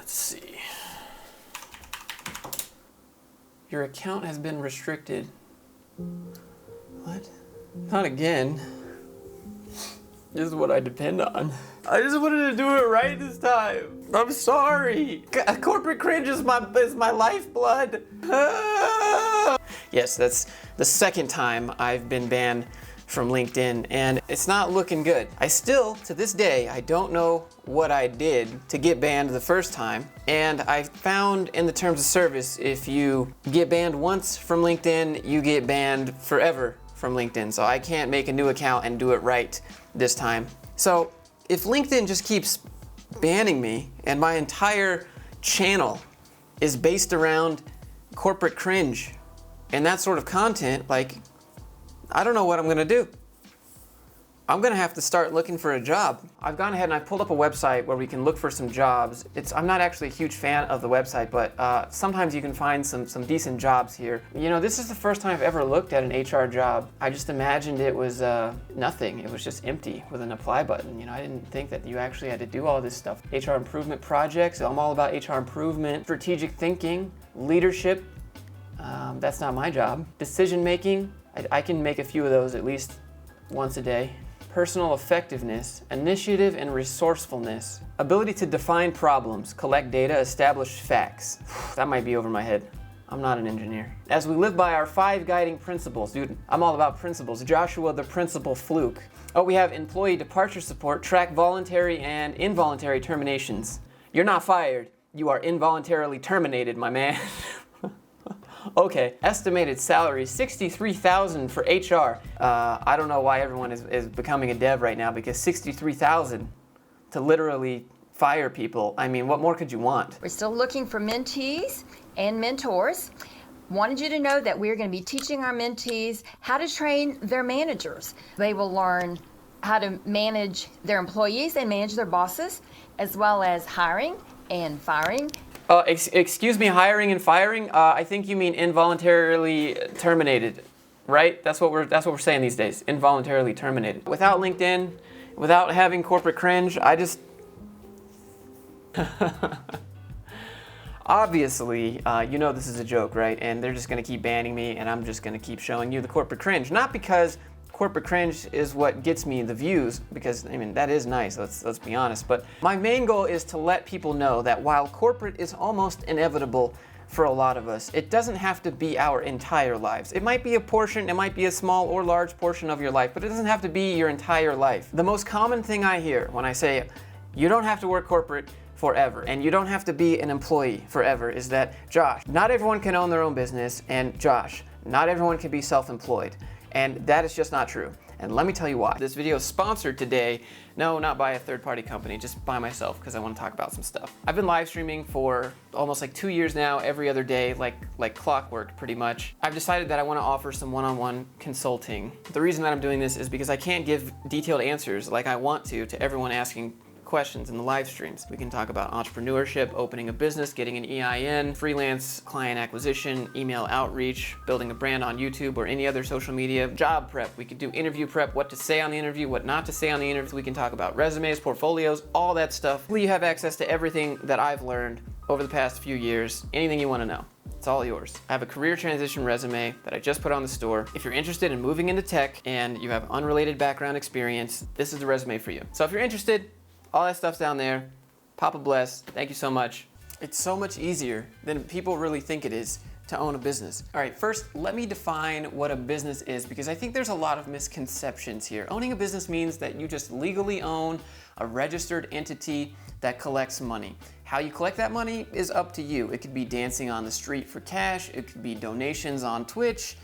Let's see. Your account has been restricted. What? Not again. This is what I depend on. I just wanted to do it right this time. I'm sorry. Corporate cringe is my lifeblood. Yes, that's the second time I've been banned from LinkedIn, and it's not looking good. I still, to this day, I don't know what I did to get banned the first time. And I found in the terms of service, if you get banned once from LinkedIn, you get banned forever from LinkedIn. So I can't make a new account and do it right this time. So if LinkedIn just keeps banning me and my entire channel is based around corporate cringe and that sort of content, like, I don't know what I'm gonna do. I'm gonna have to start looking for a job. I've gone ahead and I've pulled up a website where we can look for some jobs. I'm not actually a huge fan of the website, but sometimes you can find some decent jobs here. You know, this is the first time I've ever looked at an HR job. I just imagined it was nothing. It was just empty with an apply button. You know, I didn't think that you actually had to do all this stuff. HR improvement projects, I'm all about HR improvement, strategic thinking, leadership. That's not my job. Decision making, I can make a few of those at least once a day. Personal effectiveness, initiative and resourcefulness, ability to define problems, collect data, establish facts. That might be over my head. I'm not an engineer. As we live by our 5 guiding principles, dude, I'm all about principles. Joshua the Principal Fluke. Oh, we have employee departure support, track voluntary and involuntary terminations. You're not fired, you are involuntarily terminated, my man. Okay, estimated salary, $63,000 for HR. I don't know why everyone is becoming a dev right now, because $63,000 to literally fire people. I mean, what more could you want? We're still looking for mentees and mentors. Wanted you to know that we're going to be teaching our mentees how to train their managers. They will learn how to manage their employees and manage their bosses, as well as hiring and firing. Excuse me, hiring and firing? I think you mean involuntarily terminated, right? That's what we're saying these days. Involuntarily terminated. Without LinkedIn, without having corporate cringe, I just obviously, you know this is a joke, right? And they're just gonna keep banning me, and I'm just gonna keep showing you the corporate cringe. Not because corporate cringe is what gets me the views, because I mean that is nice, let's be honest, but my main goal is to let people know that while corporate is almost inevitable for a lot of us, it doesn't have to be our entire lives. It might be a portion, it might be a small or large portion of your life, but it doesn't have to be your entire life. The most common thing I hear when I say you don't have to work corporate forever and you don't have to be an employee forever is that, Josh, not everyone can own their own business, and Josh, not everyone can be self-employed. And that is just not true. And let me tell you why. This video is sponsored today, no, not by a third-party company, just by myself, because I want to talk about some stuff. I've been live streaming for almost like 2 years now, every other day, like clockwork, pretty much. I've decided that I want to offer some one-on-one consulting. The reason that I'm doing this is because I can't give detailed answers like I want to everyone asking questions in the live streams. We can talk about entrepreneurship, opening a business, getting an EIN, freelance client acquisition, email outreach, building a brand on YouTube or any other social media, job prep. We could do interview prep, what to say on the interview, what not to say on the interview. We can talk about resumes, portfolios, all that stuff. Hopefully you have access to everything that I've learned over the past few years. Anything you want to know, it's all yours. I have a career transition resume that I just put on the store. If you're interested in moving into tech and you have unrelated background experience, this is the resume for you. So if you're interested, all that stuff's down there. Papa bless. Thank you so much. It's so much easier than people really think it is to own a business. All right, first, let me define what a business is, because I think there's a lot of misconceptions here. Owning a business means that you just legally own a registered entity that collects money. How you collect that money is up to you. It could be dancing on the street for cash. It could be donations on Twitch.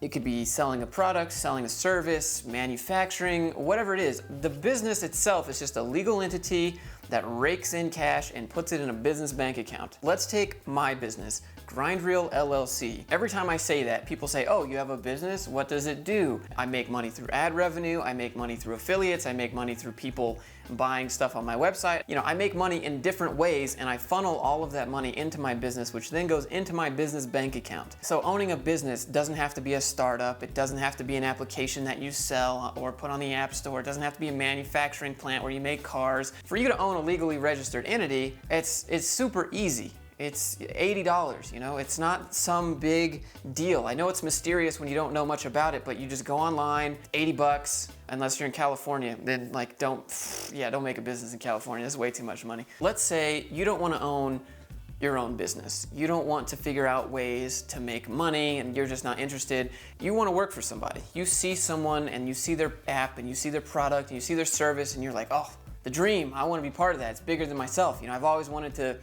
It could be selling a product, selling a service, manufacturing, whatever it is. The business itself is just a legal entity that rakes in cash and puts it in a business bank account. Let's take my business, Grind Reel LLC. Every time I say that, people say, oh, you have a business? What does it do? I make money through ad revenue, I make money through affiliates, I make money through people buying stuff on my website. You know, I make money in different ways and I funnel all of that money into my business, which then goes into my business bank account. So owning a business doesn't have to be a startup. It doesn't have to be an application that you sell or put on the App Store. It doesn't have to be a manufacturing plant where you make cars. For you to own a legally registered entity, it's super easy. It's $80, you know, it's not some big deal. I know it's mysterious when you don't know much about it, but you just go online, $80, unless you're in California, then like don't make a business in California. That's way too much money. Let's say you don't want to own your own business. You don't want to figure out ways to make money and you're just not interested. You want to work for somebody. You see someone and you see their app and you see their product and you see their service and you're like, oh, the dream, I want to be part of that. It's bigger than myself. You know, I've always wanted to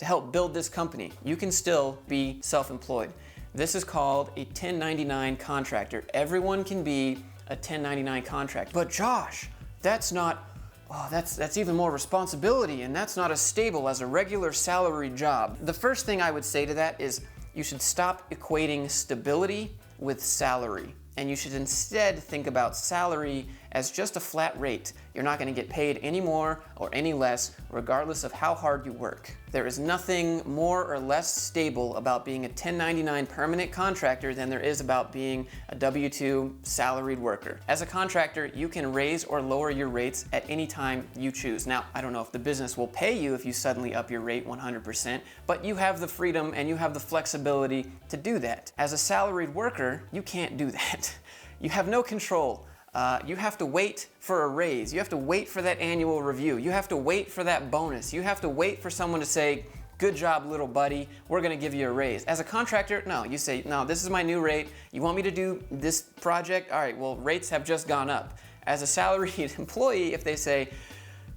help build this company. You can still be self-employed. This is called a 1099 contractor. Everyone can be a 1099 contractor. But Josh, that's not, that's even more responsibility and that's not as stable as a regular salaried job. The first thing I would say to that is you should stop equating stability with salary. And you should instead think about salary as just a flat rate. You're not going to get paid any more or any less, regardless of how hard you work. There is nothing more or less stable about being a 1099 permanent contractor than there is about being a W-2 salaried worker. As a contractor, you can raise or lower your rates at any time you choose. Now, I don't know if the business will pay you if you suddenly up your rate 100%, but you have the freedom and you have the flexibility to do that. As a salaried worker, you can't do that. You have no control. You have to wait for a raise. You have to wait for that annual review. You have to wait for that bonus. You have to wait for someone to say, good job, little buddy, we're gonna give you a raise. As a contractor, no, you say, no, this is my new rate. You want me to do this project? All right, well, rates have just gone up. As a salaried employee, if they say,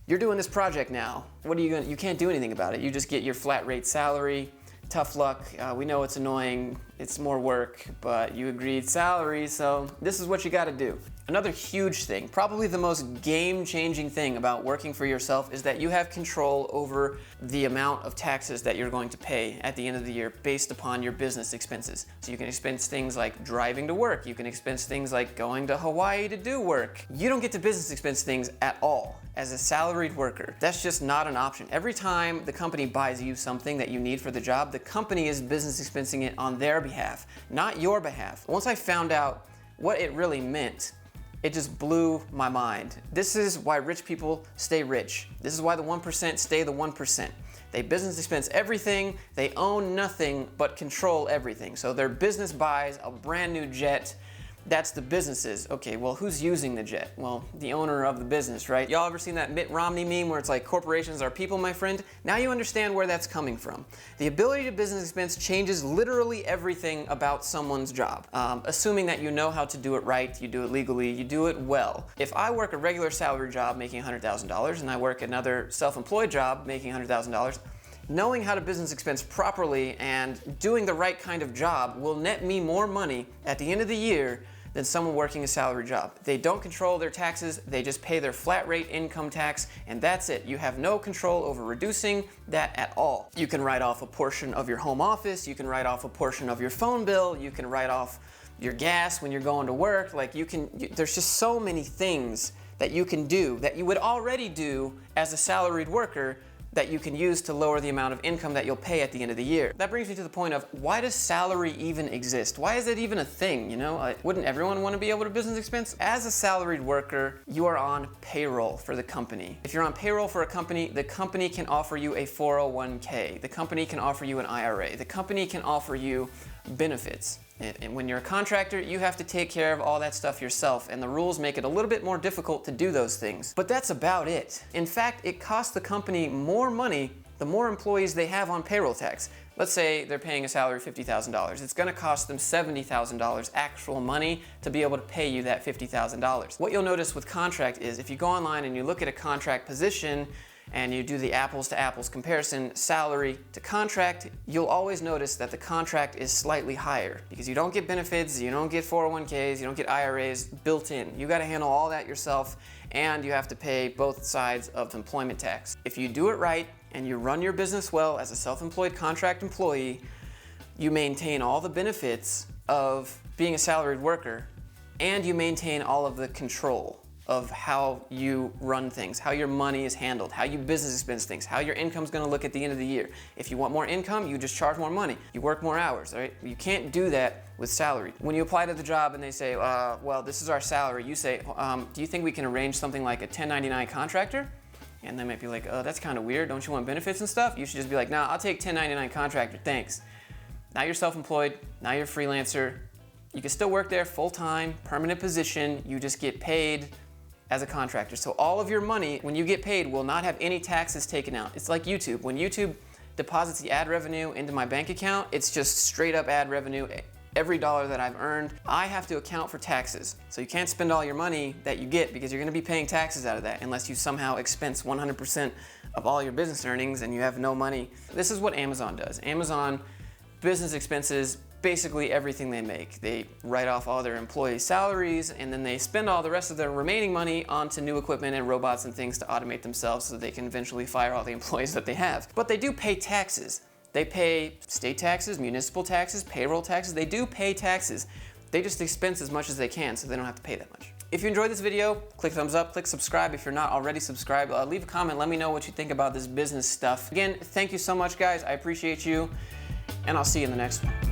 you're doing this project now, what are you gonna, you can't do anything about it. You just get your flat rate salary. Tough luck, we know it's annoying, it's more work, but you agreed salary, so this is what you gotta do. Another huge thing, probably the most game-changing thing about working for yourself is that you have control over the amount of taxes that you're going to pay at the end of the year based upon your business expenses. So you can expense things like driving to work, you can expense things like going to Hawaii to do work. You don't get to business expense things at all as a salaried worker. That's just not an option. Every time the company buys you something that you need for the job, the company is business expensing it on their behalf, not your behalf. Once I found out what it really meant, it just blew my mind. This is why rich people stay rich. This is why the 1% stay the 1%. They business expense everything, they own nothing but control everything. So their business buys a brand new jet. That's the businesses. Okay, well, who's using the jet? Well, the owner of the business, right? Y'all ever seen that Mitt Romney meme where it's like, corporations are people, my friend? Now you understand where that's coming from. The ability to business expense changes literally everything about someone's job. Assuming that you know how to do it right, you do it legally, you do it well. If I work a regular salary job making $100,000 and I work another self-employed job making $100,000, knowing how to business expense properly and doing the right kind of job will net me more money at the end of the year than someone working a salary job. They don't control their taxes, they just pay their flat rate income tax, and that's it. You have no control over reducing that at all. You can write off a portion of your home office, you can write off a portion of your phone bill, you can write off your gas when you're going to work. Like there's just so many things that you can do that you would already do as a salaried worker that you can use to lower the amount of income that you'll pay at the end of the year. That brings me to the point of, why does salary even exist? Why is it even a thing, you know? Wouldn't everyone want to be able to business expense? As a salaried worker, you are on payroll for the company. If you're on payroll for a company, the company can offer you a 401k. The company can offer you an IRA. The company can offer you benefits. And when you're a contractor, you have to take care of all that stuff yourself, and the rules make it a little bit more difficult to do those things. But that's about it. In fact, it costs the company more money the more employees they have on payroll tax. Let's say they're paying a salary of $50,000. It's gonna cost them $70,000 actual money to be able to pay you that $50,000. What you'll notice with contract is if you go online and you look at a contract position, and you do the apples to apples comparison, salary to contract, you'll always notice that the contract is slightly higher because you don't get benefits, you don't get 401ks, you don't get IRAs built in. You gotta handle all that yourself, and you have to pay both sides of employment tax. If you do it right and you run your business well as a self-employed contract employee, you maintain all the benefits of being a salaried worker, and you maintain all of the control of how you run things, how your money is handled, how you business expense things, how your income's gonna look at the end of the year. If you want more income, you just charge more money. You work more hours, right? You can't do that with salary. When you apply to the job and they say, well, this is our salary, you say, do you think we can arrange something like a 1099 contractor? And they might be like, oh, that's kind of weird. Don't you want benefits and stuff? You should just be like, nah, I'll take 1099 contractor, thanks. Now you're self-employed, now you're a freelancer. You can still work there full-time, permanent position, you just get paid as a contractor. So all of your money, when you get paid, will not have any taxes taken out. It's like YouTube. When YouTube deposits the ad revenue into my bank account, it's just straight up ad revenue. Every dollar that I've earned, I have to account for taxes. So you can't spend all your money that you get because you're gonna be paying taxes out of that unless you somehow expense 100% of all your business earnings and you have no money. This is what Amazon does. Amazon business expenses basically everything they make. They write off all their employees' salaries and then they spend all the rest of their remaining money onto new equipment and robots and things to automate themselves so that they can eventually fire all the employees that they have. But they do pay taxes. They pay state taxes, municipal taxes, payroll taxes. They do pay taxes. They just expense as much as they can so they don't have to pay that much. If you enjoyed this video, click thumbs up, click subscribe if you're not already subscribed. Leave a comment, let me know what you think about this business stuff. Again, thank you so much guys, I appreciate you, and I'll see you in the next one.